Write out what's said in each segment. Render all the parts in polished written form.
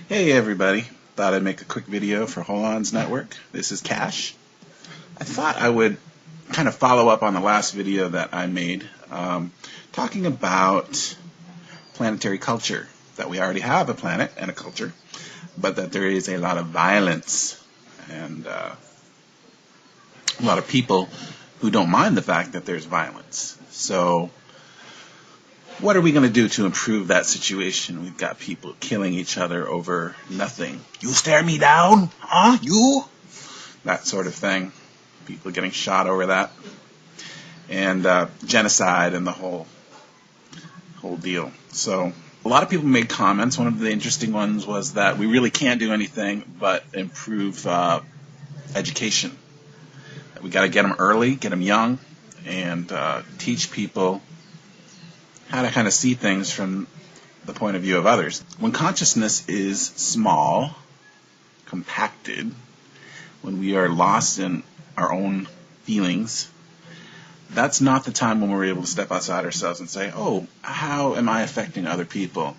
Hey everybody, thought I'd make a quick video for HolonsNetwork. This is Cash. I thought I would kind of follow up on the last video that I made talking about planetary culture, that we already have a planet and a culture, but that there is a lot of violence and a lot of people who don't mind the fact that there's violence. So what are we going to do to improve that situation? We've got people killing each other over nothing. You stare me down? Huh? You? That sort of thing. People getting shot over that. And genocide and the whole deal. So a lot of people made comments. One of the interesting ones was that we really can't do anything but improve education. We got to get them early, get them young, and teach people how to kind of see things from the point of view of others. When consciousness is small, compacted, when we are lost in our own feelings, that's not the time when we're able to step outside ourselves and say, oh, how am I affecting other people?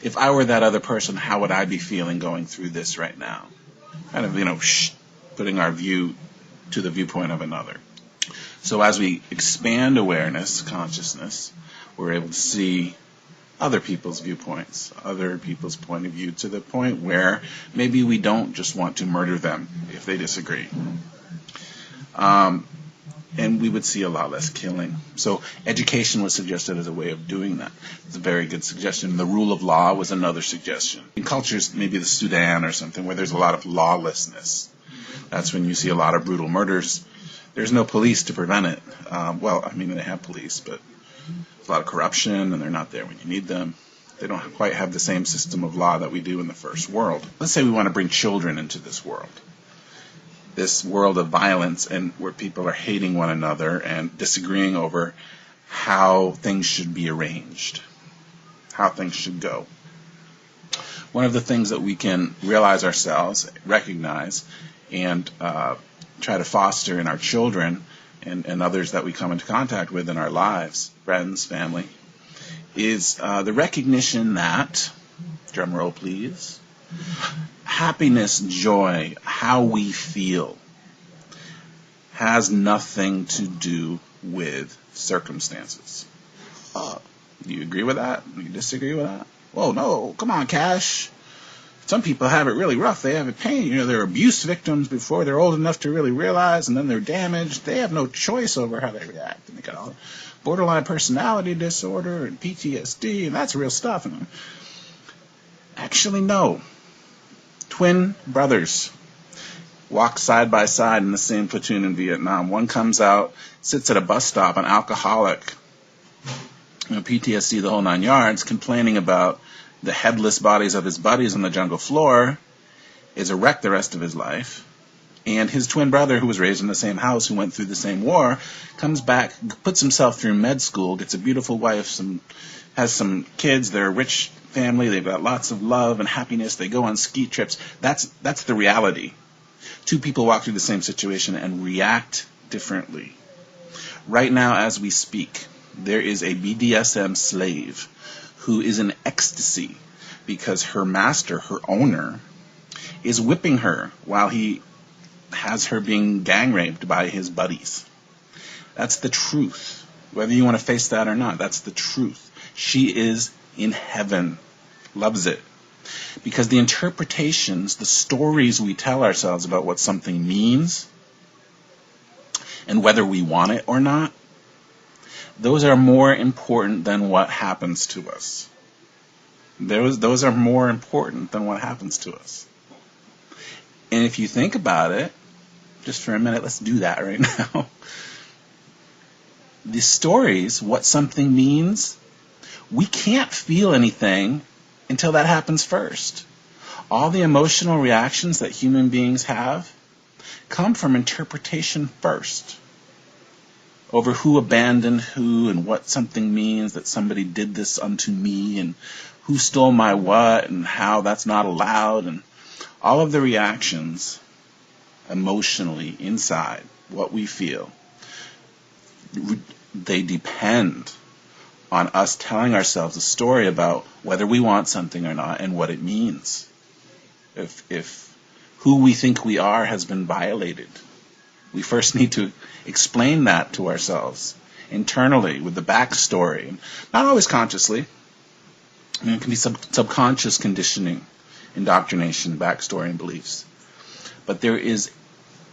If I were that other person, how would I be feeling going through this right now? Kind of, putting our view to the viewpoint of another. So as we expand awareness, consciousness, we're able to see other people's viewpoints, other people's point of view, to the point where maybe we don't just want to murder them if they disagree. And we would see a lot less killing. So education was suggested as a way of doing that. It's a very good suggestion. The rule of law was another suggestion. In cultures, maybe the Sudan or something, where there's a lot of lawlessness, that's when you see a lot of brutal murders. There's no police to prevent it. They have police, but there's a lot of corruption, and they're not there when you need them. They don't quite have the same system of law that we do in the first world. Let's say we want to bring children into this world of violence, and where people are hating one another and disagreeing over how things should be arranged, how things should go. One of the things that we can realize ourselves, recognize, and try to foster in our children and others that we come into contact with in our lives, friends, family, is the recognition that, drum roll please, happiness, joy, how we feel, has nothing to do with circumstances. Do you agree with that? Do you disagree with that? Well, no, come on, Cash. Some people have it really rough. They have it pain. They're abuse victims before they're old enough to really realize, and then they're damaged. They have no choice over how they react. And they got all borderline personality disorder and PTSD, and that's real stuff. And actually, no. Twin brothers walk side by side in the same platoon in Vietnam. One comes out, sits at a bus stop, an alcoholic, PTSD, the whole 9 yards, complaining about the headless bodies of his buddies on the jungle floor, is a wreck the rest of his life. And his twin brother, who was raised in the same house, who went through the same war, comes back, puts himself through med school, gets a beautiful wife, has some kids, they're a rich family, they've got lots of love and happiness, they go on ski trips. That's the reality. Two people walk through the same situation and react differently. Right now, as we speak, there is a BDSM slave who is in ecstasy because her master, her owner, is whipping her while he has her being gang raped by his buddies. That's the truth. Whether you want to face that or not, that's the truth. She is in heaven, loves it. Because the interpretations, the stories we tell ourselves about what something means, and whether we want it or not, those are more important than what happens to us. Those are more important than what happens to us. And if you think about it, just for a minute, let's do that right now. The stories, what something means, we can't feel anything until that happens first. All the emotional reactions that human beings have come from interpretation first, over who abandoned who and what something means, that somebody did this unto me, and who stole my what, and how that's not allowed, and all of the reactions emotionally inside what we feel, they depend on us telling ourselves a story about whether we want something or not and what it means. if who we think we are has been violated. We first need to explain that to ourselves internally with the backstory. Not always consciously. I mean, it can be subconscious conditioning, indoctrination, backstory, and beliefs. But there is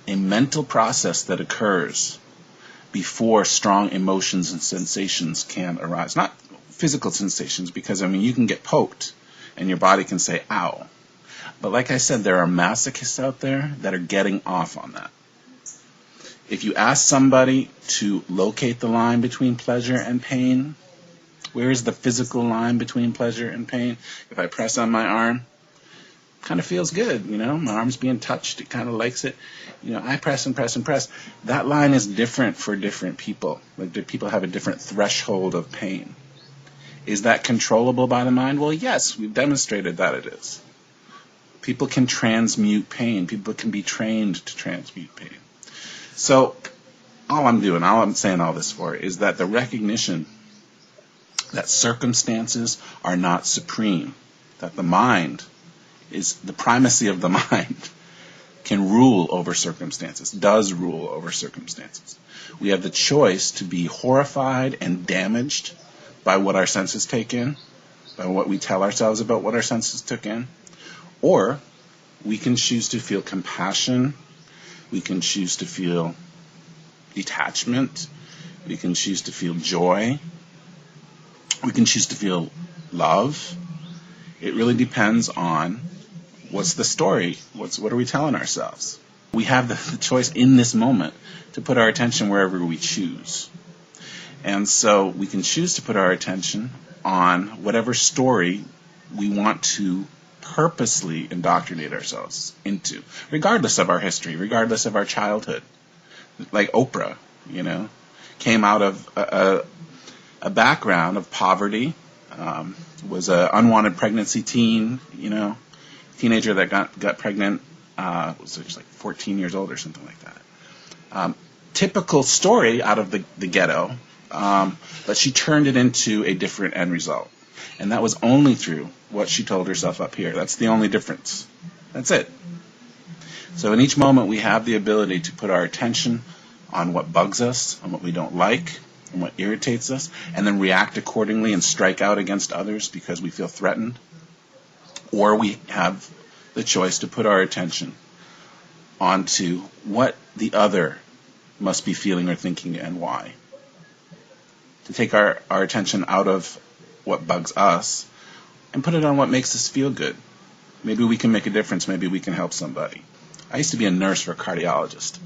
a mental process that occurs before strong emotions and sensations can arise. Not physical sensations, because, I mean, you can get poked and your body can say, ow. But like I said, there are masochists out there that are getting off on that. If you ask somebody to locate the line between pleasure and pain, where is the physical line between pleasure and pain? If I press on my arm, kind of feels good, you know, my arm's being touched, it kind of likes it. You know, I press and press and press. That line is different for different people. Like, people have a different threshold of pain. Is that controllable by the mind? Well, yes, we've demonstrated that it is. People can transmute pain. People can be trained to transmute pain. So all I'm saying all this for is that the recognition that circumstances are not supreme, that the mind is the primacy of the mind can rule over circumstances, does rule over circumstances. We have the choice to be horrified and damaged by what our senses take in, by what we tell ourselves about what our senses took in, or we can choose to feel compassion, we can choose to feel detachment, we can choose to feel joy, we can choose to feel love. It really depends on what's the story, what are we telling ourselves. We have the choice in this moment to put our attention wherever we choose. And so we can choose to put our attention on whatever story we want to purposely indoctrinate ourselves into, regardless of our history, regardless of our childhood. Like Oprah, you know, came out of a background of poverty, was an unwanted pregnancy teen, you know, teenager that got pregnant, was like 14 years old or something like that. Typical story out of the ghetto, but she turned it into a different end result. And that was only through what she told herself up here. That's the only difference. That's it. So in each moment we have the ability to put our attention on what bugs us, on what we don't like, and what irritates us, and then react accordingly and strike out against others because we feel threatened. Or we have the choice to put our attention onto what the other must be feeling or thinking and why. To take our attention out of what bugs us and put it on what makes us feel good. Maybe we can make a difference. Maybe we can help somebody. I used to be a nurse for a cardiologist,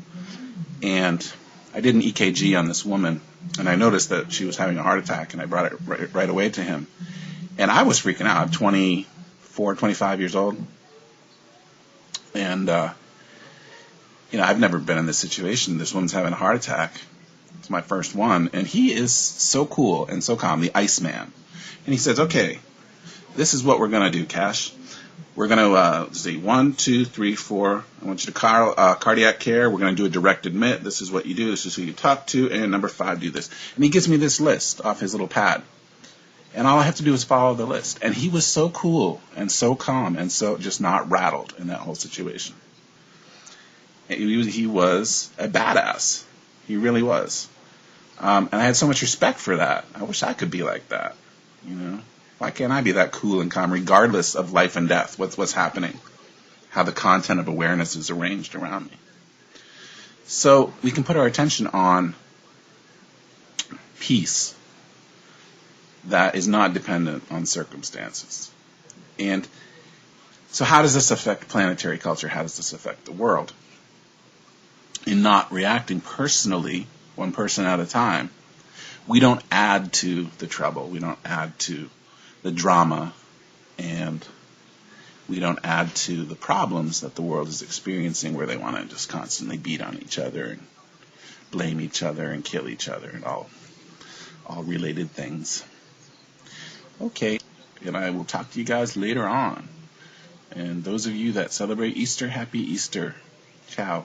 and I did an EKG on this woman, and I noticed that she was having a heart attack, and I brought it right away to him. And I was freaking out. I'm 24, 25 years old. And, you know, I've never been in this situation. This woman's having a heart attack. It's my first one. And he is so cool and so calm, the Iceman. And he says, okay, this is what we're going to do, Cash. We're going to see 1, 2, 3, 4. I want you to cardiac care. We're going to do a direct admit. This is what you do. This is who you talk to. And number 5, do this. And he gives me this list off his little pad. And all I have to do is follow the list. And he was so cool and so calm and so just not rattled in that whole situation. He was a badass. He really was. And I had so much respect for that. I wish I could be like that. You know, why can't I be that cool and calm regardless of life and death, what's happening, how the content of awareness is arranged around me. So we can put our attention on peace that is not dependent on circumstances. And so how does this affect planetary culture? How does this affect the world? In not reacting personally, one person at a time, we don't add to the trouble. We don't add to the drama, and we don't add to the problems that the world is experiencing, where they want to just constantly beat on each other and blame each other and kill each other and all related things. Okay, and I will talk to you guys later on. And those of you that celebrate Easter, happy Easter. Ciao.